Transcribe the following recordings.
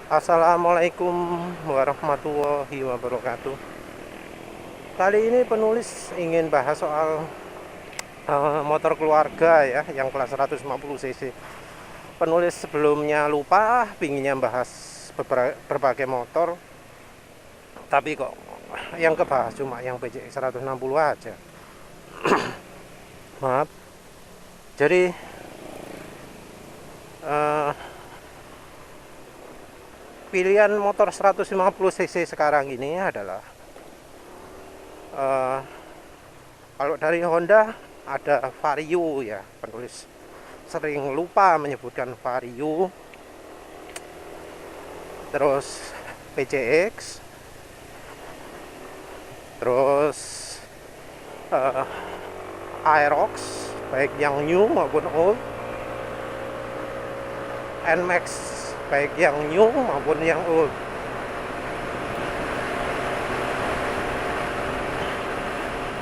Assalamualaikum warahmatullahi wabarakatuh. Kali ini penulis ingin bahas soal motor keluarga ya, yang kelas 150 cc. Penulis sebelumnya lupa, pinginnya bahas berbagai motor, tapi kok yang kebahas cuma yang PCX 160 aja. Maaf. Jadi eh, pilihan motor 150 cc sekarang ini adalah eh, kalau dari Honda ada Vario ya, penulis sering lupa menyebutkan Vario. Terus PCX, terus Aerox baik yang new maupun old, Nmax baik yang new maupun yang old.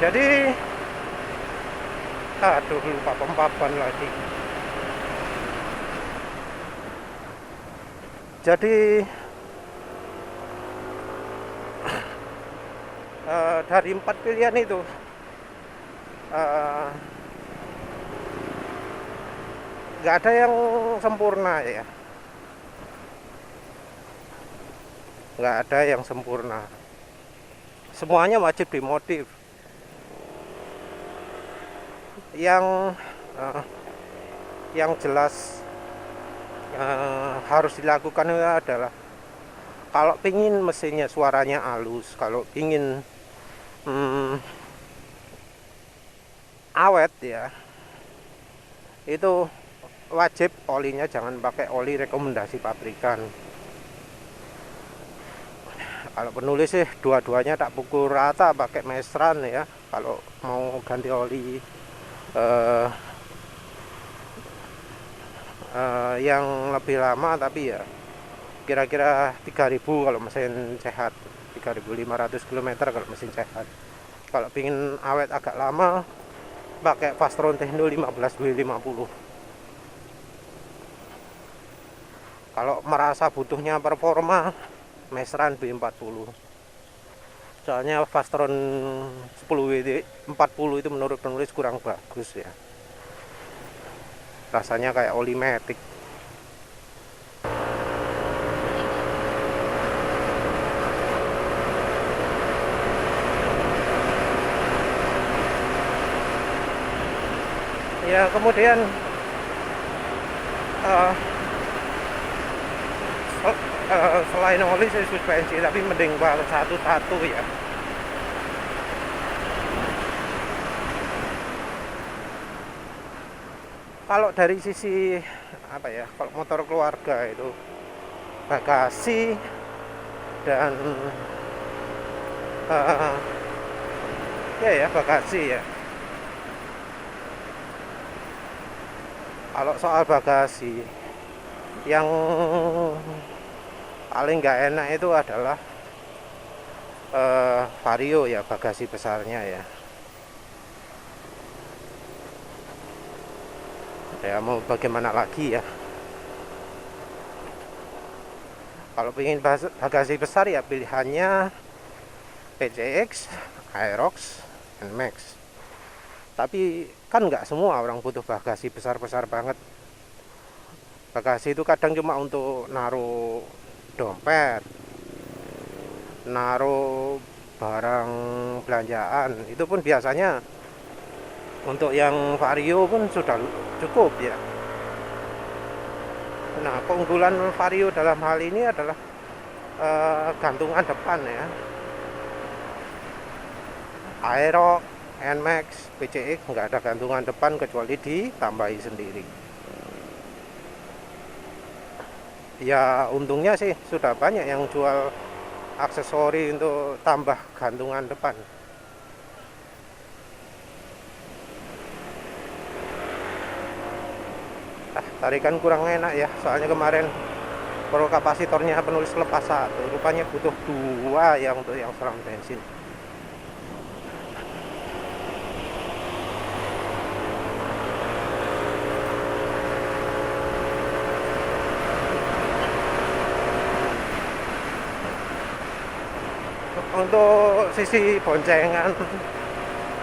Jadi aduh, lupa pemaparan lagi. Jadi dari 4 pilihan itu nggak ada yang sempurna ya, nggak ada yang sempurna, semuanya wajib dimodif. Yang jelas harus dilakukan adalah kalau pingin mesinnya suaranya halus, kalau pingin awet ya, itu wajib olinya jangan pakai oli rekomendasi pabrikan. Kalau penulis sih dua-duanya tak pukul rata pakai Mestran ya, kalau mau ganti oli yang lebih lama, tapi ya kira-kira 3000 kalau mesin sehat, 3500 km kalau mesin sehat. Kalau pingin awet agak lama pakai Fastron Techno 15W50. Kalau merasa butuhnya performa, Mestran B40. Soalnya Fastron 10W40 itu menurut penulis kurang bagus ya, rasanya kayak oli matic. Ya kemudian selain oli saya suspensi, tapi mending banget satu-satu ya. Kalau dari sisi apa ya, kalau motor keluarga itu bagasi dan ya bagasi ya. Kalau soal bagasi, yang paling nggak enak itu adalah Vario ya, bagasi besarnya ya. Ya mau bagaimana lagi ya. Kalau ingin bagasi besar ya pilihannya PCX, Aerox, Nmax. Tapi kan nggak semua orang butuh bagasi besar-besar banget. Bagasi itu kadang cuma untuk naruh dompet, naruh barang belanjaan. Itu pun biasanya untuk yang Vario pun sudah cukup ya. Nah, keunggulan Vario dalam hal ini adalah gantungan depan ya. Aerox, Nmax, PCX nggak ada gantungan depan kecuali ditambahi sendiri. Ya untungnya sih sudah banyak yang jual aksesori untuk tambah gantungan depan. Tarikan kurang enak ya, soalnya kemarin pro kapasitornya penulis lepas satu, rupanya butuh dua yang untuk yang selang bensin. untuk sisi boncengan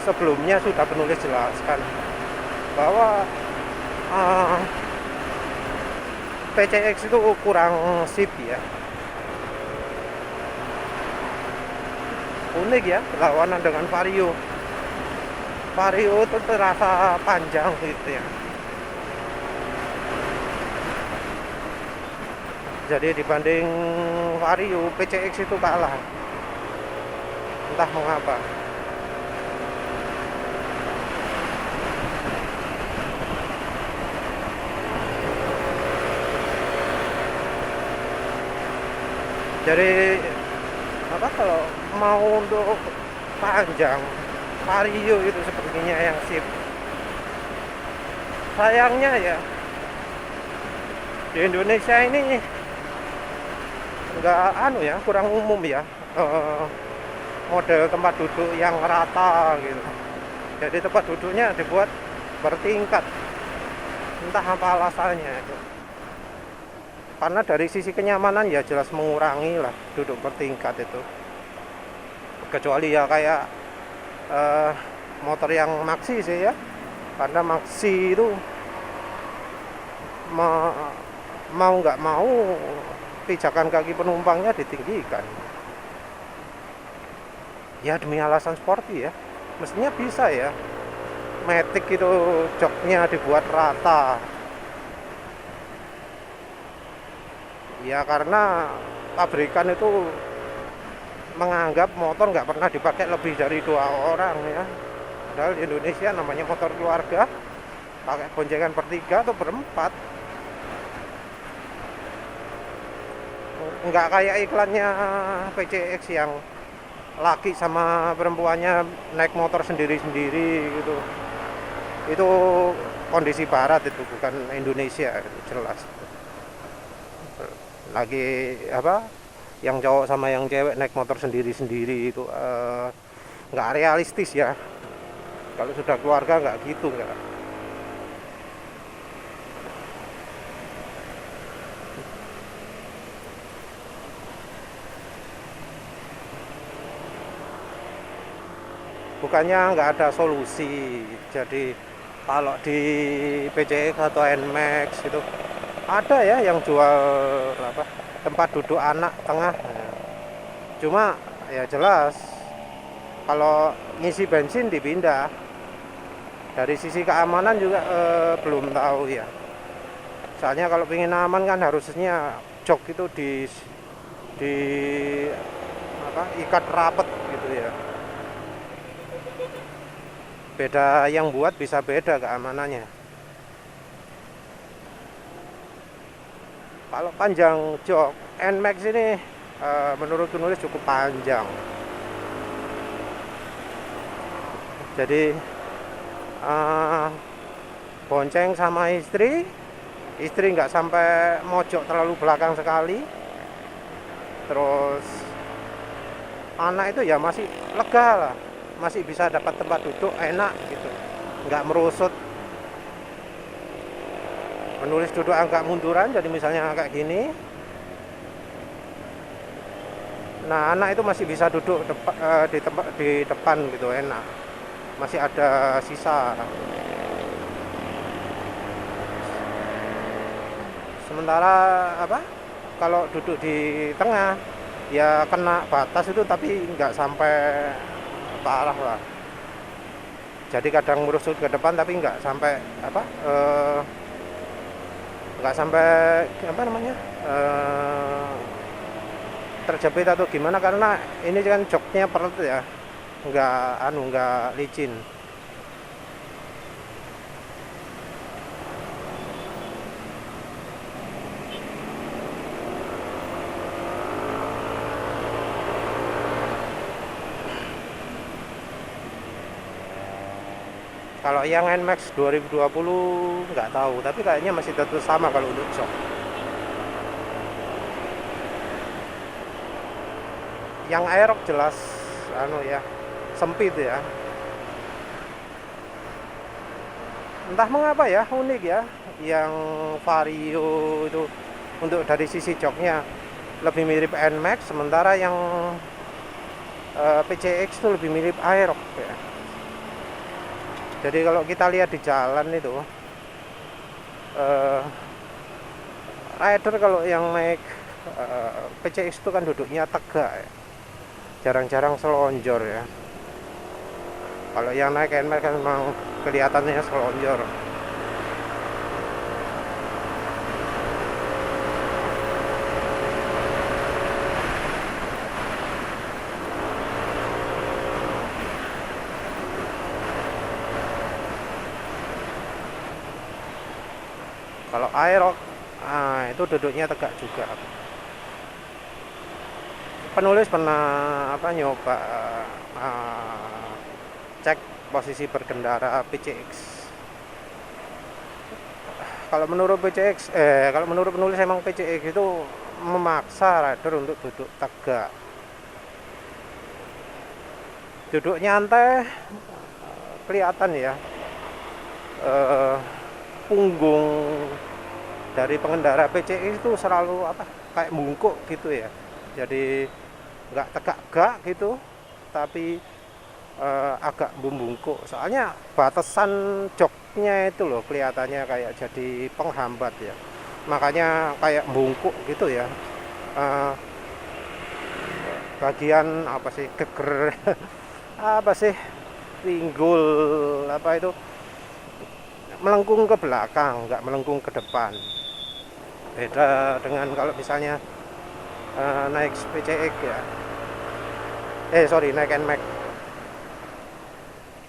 sebelumnya sudah penulis jelaskan bahwa PCX itu kurang sip ya, unik ya berlawanan dengan Vario. Vario itu terasa panjang gitu ya, jadi dibanding Vario PCX itu kalah, entah mengapa. Jadi apa, kalau mau untuk panjang Vario itu sepertinya yang sip. Sayangnya ya di Indonesia ini nggak kurang umum ya, model tempat duduk yang rata gitu. Jadi tempat duduknya dibuat bertingkat, entah apa alasannya itu. Karena dari sisi kenyamanan ya jelas mengurangi lah duduk bertingkat itu. Kecuali ya kayak motor yang Maxi sih ya, karena Maxi itu mau nggak mau pijakan kaki penumpangnya ditinggikan ya, demi alasan sporty ya. Mestinya bisa ya Matic itu joknya dibuat rata ya, karena pabrikan itu menganggap motor nggak pernah dipakai lebih dari 2 orang ya. Padahal di Indonesia namanya motor keluarga, pakai boncengan bertiga atau berempat. Nggak kayak iklannya PCX yang laki sama perempuannya naik motor sendiri-sendiri gitu. Itu kondisi barat, itu bukan Indonesia, itu jelas. Lagi apa, yang cowok sama yang cewek naik motor sendiri-sendiri itu nggak realistis ya. Kalau sudah keluarga nggak gitu, nggak. Bukannya nggak ada solusi. Jadi kalau di PCX atau NMAX itu ada ya yang jual apa, tempat duduk anak tengah. Cuma ya jelas kalau ngisi bensin dipindah. Dari sisi keamanan juga belum tahu ya. Soalnya kalau pengen aman kan harusnya jok itu di apa, ikat rapet gitu ya. Beda yang buat bisa beda keamanannya. Kalau panjang jok NMAX ini menurut penulis cukup panjang. Jadi bonceng sama istri nggak sampai mojok terlalu belakang sekali. Terus anak itu ya masih lega lah, masih bisa dapat tempat duduk enak gitu, nggak merusut. Penulis duduk agak munduran, jadi misalnya kayak gini. Nah, anak itu masih bisa duduk di depan gitu, enak. Masih ada sisa. Sementara apa? Kalau duduk di tengah ya kena batas itu, tapi nggak sampai parah lah. Jadi kadang merusut ke depan tapi nggak sampai apa? Nggak sampai apa namanya, terjepit atau gimana, karena ini kan joknya perut ya, nggak licin. Kalau yang NMAX 2020 nggak tahu, tapi kayaknya masih tetap sama kalau untuk jok. Yang Aerox jelas ya sempit ya. Entah mengapa ya, unik ya. Yang Vario itu untuk dari sisi joknya lebih mirip NMAX, sementara yang PCX itu lebih mirip Aerox ya. Jadi kalau kita lihat di jalan itu eh, rider kalau yang naik PCX itu kan duduknya tegak ya. Jarang-jarang selonjor ya. Kalau yang naik NMAX kan memang kelihatannya selonjor. Kalau Aerox, itu duduknya tegak juga. Penulis pernah nyoba cek posisi berkendara PCX. Kalau menurut penulis emang PCX itu memaksa rider untuk duduk tegak. Duduk nyantai kelihatan ya. Punggung dari pengendara PCX itu selalu kayak bungkuk gitu ya. Jadi nggak tegak gitu, tapi agak membungkuk. Soalnya batasan joknya itu loh kelihatannya kayak jadi penghambat ya. Makanya kayak bungkuk gitu ya. Bagian geger pinggul itu melengkung ke belakang, nggak melengkung ke depan. Beda dengan kalau misalnya naik PCX ya. Naik NMAX.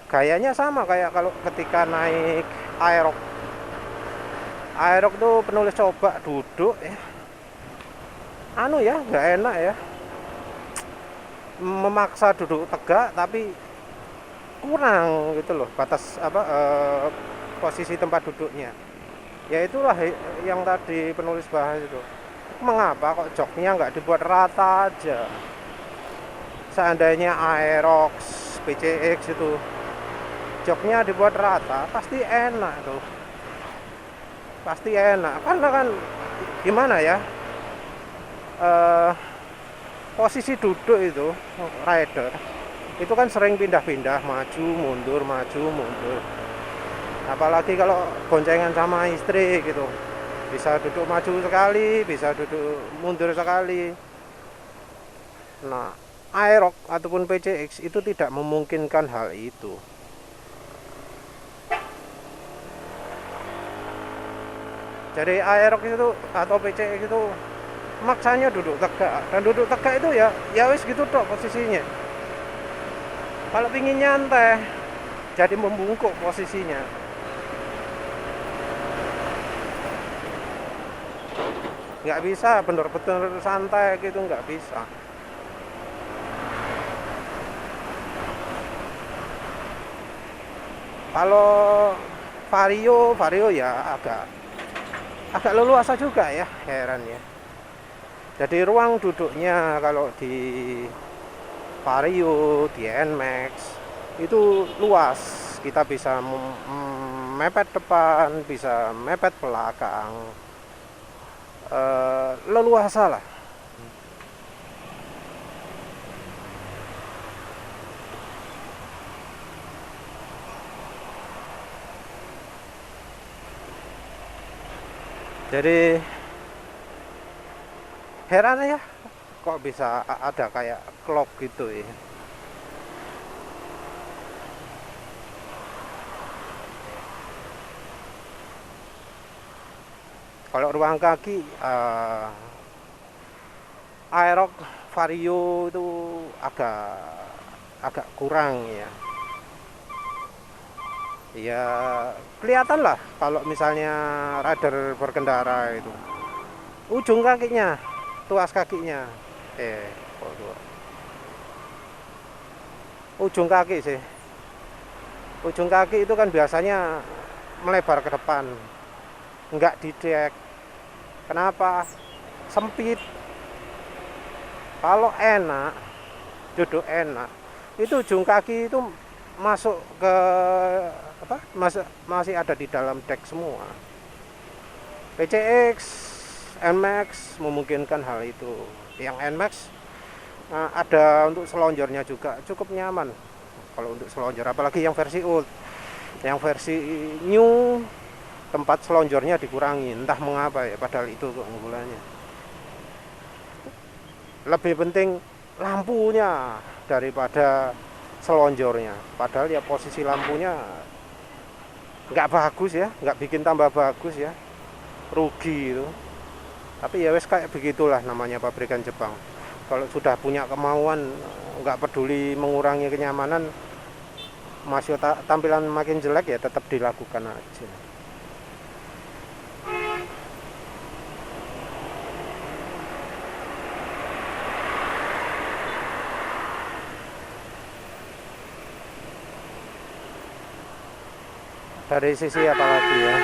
Gayanya sama kayak kalau ketika naik Aerox. Aerox tuh penulis coba duduk ya. Nggak enak ya. Memaksa duduk tegak tapi kurang gitu loh batas posisi tempat duduknya. Ya itulah yang tadi penulis bahas itu. Mengapa kok joknya nggak dibuat rata aja? Seandainya Aerox, PCX itu joknya dibuat rata, pasti enak tuh. Pasti enak, karena kan gimana ya? Posisi duduk itu rider itu kan sering pindah-pindah, maju mundur. Apalagi kalau boncengan sama istri gitu, bisa duduk maju sekali, bisa duduk mundur sekali. Nah, Aerox ataupun PCX itu tidak memungkinkan hal itu. Jadi Aerox itu atau PCX itu maksanya duduk tegak, dan duduk tegak itu ya wis gitu tok posisinya. Kalau pingin nyantai jadi membungkuk posisinya. Nggak bisa bener-bener santai gitu, nggak bisa. Kalau Vario ya agak leluasa juga ya, heran ya. Jadi ruang duduknya kalau di Vario, di NMAX itu luas. Kita bisa mepet depan, bisa mepet belakang. Leluasa lah. Jadi heran ya, kok bisa ada kayak clock gitu ya. Kalau ruang kaki Aerox Vario itu agak kurang ya. Ya kelihatan lah kalau misalnya rider berkendara itu ujung kakinya, tuas kakinya ujung kaki sih, ujung kaki itu kan biasanya melebar ke depan, nggak di dek. Kenapa? Sempit. Kalau enak, duduk enak, itu ujung kaki itu masuk ke masih ada di dalam dek semua. PCX, NMAX memungkinkan hal itu. Yang NMAX Ada untuk selonjornya juga cukup nyaman kalau untuk selonjor, apalagi yang versi old. Yang versi new tempat selonjornya dikurangi, entah mengapa ya, padahal itu keunggulannya. Lebih penting lampunya daripada selonjornya, padahal ya posisi lampunya nggak bagus ya, nggak bikin tambah bagus ya, rugi itu. Tapi ya wes kayak begitulah namanya pabrikan Jepang. Kalau sudah punya kemauan, nggak peduli mengurangi kenyamanan, masih tampilan makin jelek ya tetap dilakukan aja. Dari sisi apa lagi ya?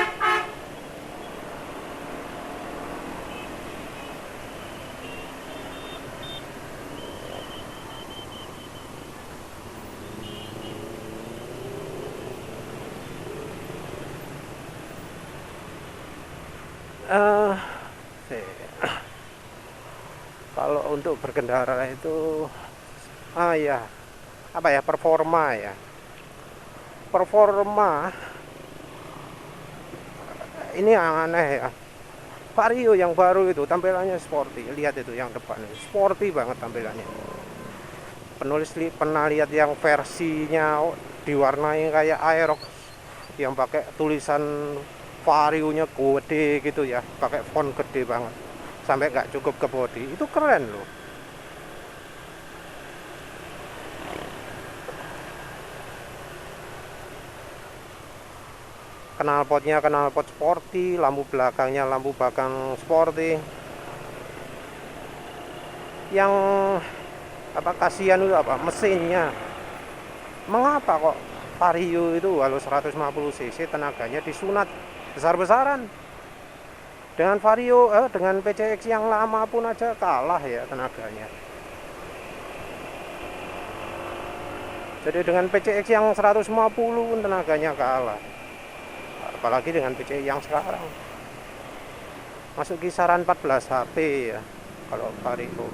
eh Kalau untuk berkendara itu, ya, apa ya, performa ya. Performa ini yang aneh ya. Vario yang baru itu tampilannya sporty. Lihat itu yang depan, sporty banget tampilannya. Penulis pernah lihat yang versinya diwarnai kayak Aerox, yang pakai tulisan Vario-nya gede gitu ya, pakai font gede banget sampai nggak cukup ke body. Itu keren loh. Knalpotnya knalpot sporty, lampu belakangnya lampu belakang sporty. Yang apa kasihan itu apa, mesinnya. Mengapa kok Vario itu walau 150 cc tenaganya disunat besar-besaran? Dengan Vario dengan PCX yang lama pun aja kalah ya tenaganya. Jadi dengan PCX yang 150 pun tenaganya kalah. Apalagi dengan PCX yang sekarang. Masuk kisaran 14 HP ya kalau Vario.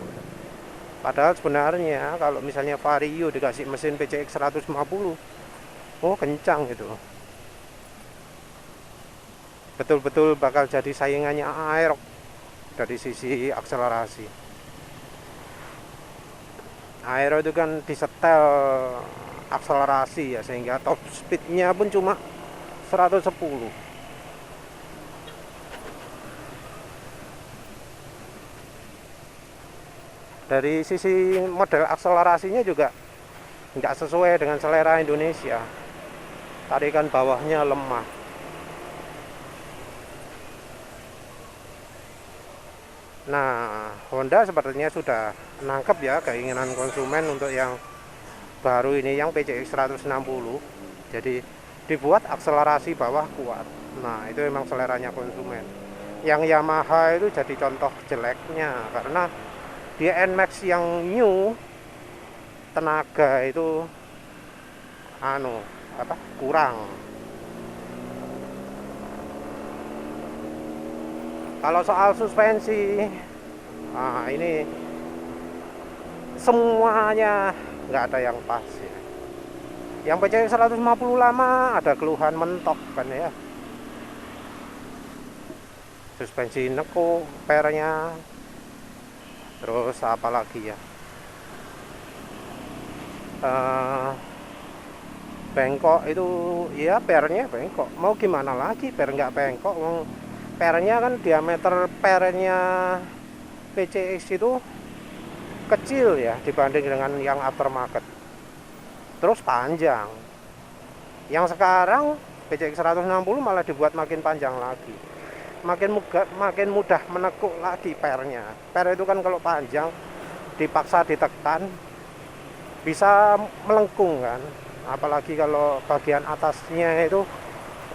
Padahal sebenarnya kalau misalnya Vario dikasih mesin PCX 150, oh kencang gitu. Betul-betul bakal jadi saingannya Aerox dari sisi akselerasi. Aero itu kan disetel akselerasi ya, sehingga top speednya pun cuma 110. Dari sisi model akselerasinya juga nggak sesuai dengan selera Indonesia. Tarikan bawahnya lemah. Nah, Honda sepertinya sudah nangkep ya keinginan konsumen untuk yang baru ini, yang PCX 160. Jadi dibuat akselerasi bawah kuat. Nah, itu memang seleranya konsumen. Yang Yamaha itu jadi contoh jeleknya, karena di NMAX yang new tenaga itu kurang. Kalau soal suspensi, ini semuanya nggak ada yang pas ya. Yang PCX 150 lama ada keluhan mentok kan ya. Suspensi neko, pernya, terus apa lagi ya? Bengkok itu ya, pernya bengkok. Mau gimana lagi, per nggak bengkok? Pernya kan diameter pernya PCX itu kecil ya dibanding dengan yang aftermarket. Terus panjang. Yang sekarang PCX 160 malah dibuat makin panjang lagi. Makin mudah menekuk lagi pernya. Per itu kan kalau panjang dipaksa ditekan bisa melengkung kan. Apalagi kalau bagian atasnya itu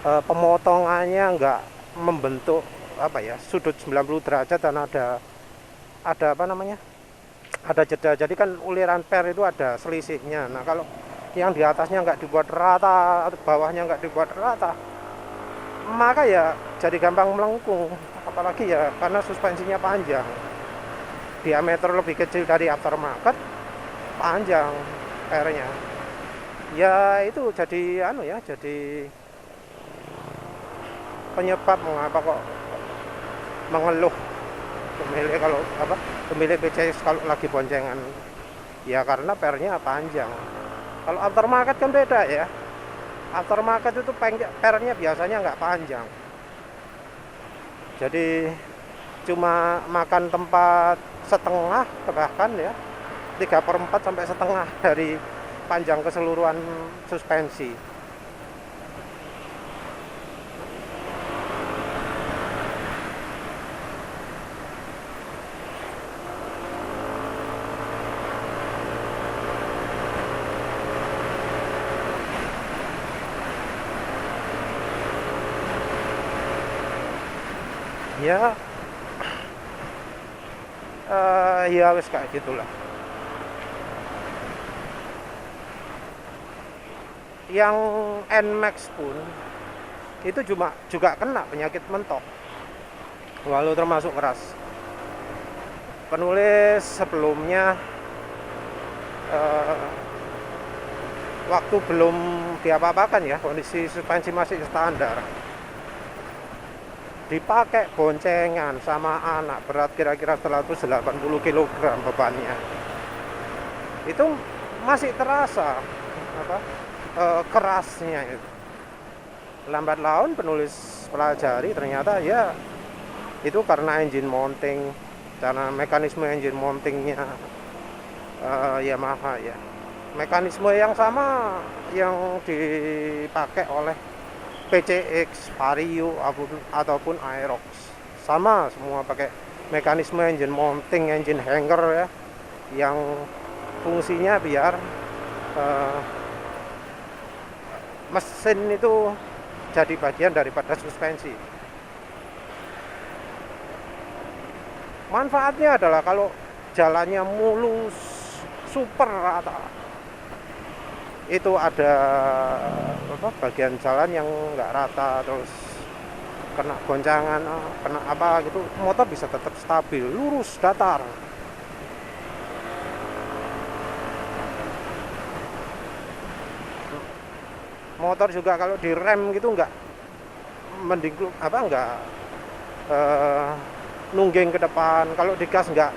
pemotongannya enggak membentuk sudut 90 derajat, dan ada ada jeda. Jadi kan uliran per itu ada selisihnya. Nah, kalau yang di atasnya nggak dibuat rata, bawahnya nggak dibuat rata, maka ya jadi gampang melengkung. Apalagi ya karena suspensinya panjang. diameter lebih kecil dari aftermarket, panjang R-nya. Ya itu jadi jadi penyebab mengapa kok mengeluh pemilik PCX kalau lagi boncengan. Ya karena pernya panjang. Kalau aftermarket kan beda ya. Aftermarket itu pernya biasanya nggak panjang. Jadi cuma makan tempat setengah, bahkan ya 3/4 sampai setengah dari panjang keseluruhan suspensi. Ya ya wes kayak gitulah. Yang NMAX pun itu juga kena penyakit mentok, walau termasuk keras. Penulis sebelumnya waktu belum diapa-apakan ya, kondisi suspensi masih standar, dipakai boncengan sama anak berat kira-kira 180 kg bebannya, itu masih terasa kerasnya itu. Lambat laun penulis pelajari ternyata ya itu karena engine mounting, karena mekanisme engine mountingnya Yamaha ya, mekanisme yang sama yang dipakai oleh PCX, Vario ataupun Aerox, sama semua pakai mekanisme engine mounting, engine hanger ya, yang fungsinya biar mesin itu jadi bagian daripada suspensi. Manfaatnya adalah kalau jalannya mulus, super rata, itu ada bagian jalan yang nggak rata terus kena goncangan, kena apa gitu, motor bisa tetap stabil, lurus, datar. Motor juga kalau direm gitu nggak nungging ke depan, kalau digas nggak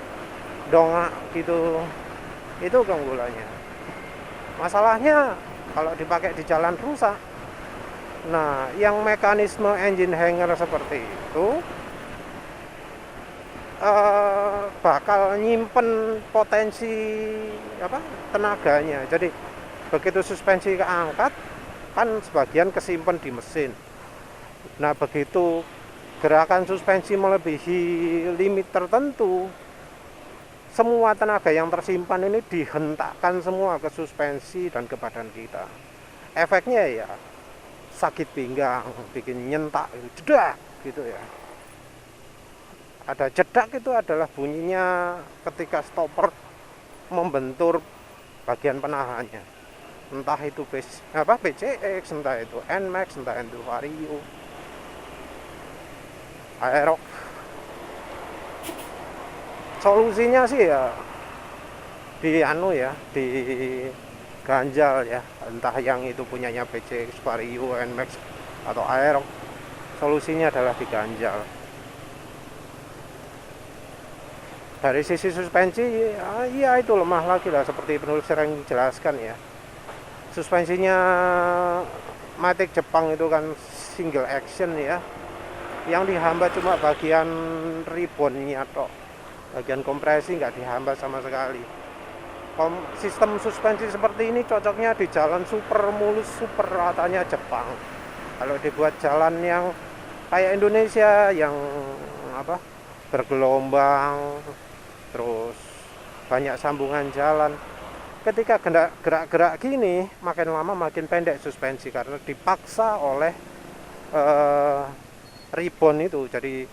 dongak gitu. Itu keunggulannya. Masalahnya kalau dipakai di jalan rusak, nah yang mekanisme engine hanger seperti itu bakal nyimpen potensi tenaganya. Jadi begitu suspensi keangkat kan sebagian kesimpan di mesin. Nah begitu gerakan suspensi melebihi limit tertentu, semua tenaga yang tersimpan ini dihentakkan semua ke suspensi dan ke badan kita. Efeknya ya sakit pinggang, bikin nyentak, jedak gitu ya. Ada jedak itu adalah bunyinya ketika stopper membentur bagian penahannya. Entah itu PCX, entah itu NMAX, entah itu Vario, Aerox. Solusinya sih ya diganjal ya, entah yang itu punyanya PCX, Vario, NMAX atau Aerox. Solusinya adalah diganjal. Dari sisi suspensi ya itu lemah lagi lah, seperti penulis sering jelaskan ya. Suspensinya Matic Jepang itu kan single action ya, yang dihambat cuma bagian ribbonnya tok, bagian kompresi nggak dihambat sama sekali. Sistem suspensi seperti ini cocoknya di jalan super mulus, super ratanya Jepang. Kalau dibuat jalan yang kayak Indonesia yang bergelombang, terus banyak sambungan jalan, ketika gerak-gerak gini makin lama makin pendek suspensi karena dipaksa oleh ribbon itu. Jadi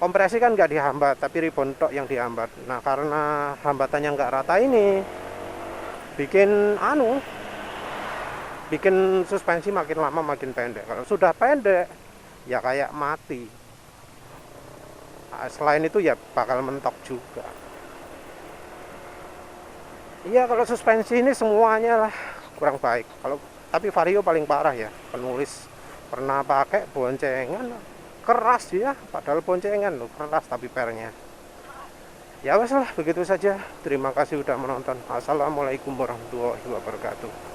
kompresi kan nggak dihambat, tapi ribbon tok yang dihambat. Nah karena hambatannya nggak rata ini bikin suspensi makin lama makin pendek. Kalau sudah pendek ya kayak mati. Nah, selain itu ya bakal mentok juga. Iya, kalau suspensi ini semuanya lah kurang baik. Kalau tapi Vario paling parah ya. Penulis pernah pakai boncengan keras ya, padahal boncengan loh keras tapi pernya. Ya wes lah, begitu saja. Terima kasih sudah menonton. Assalamualaikum warahmatullahi wabarakatuh.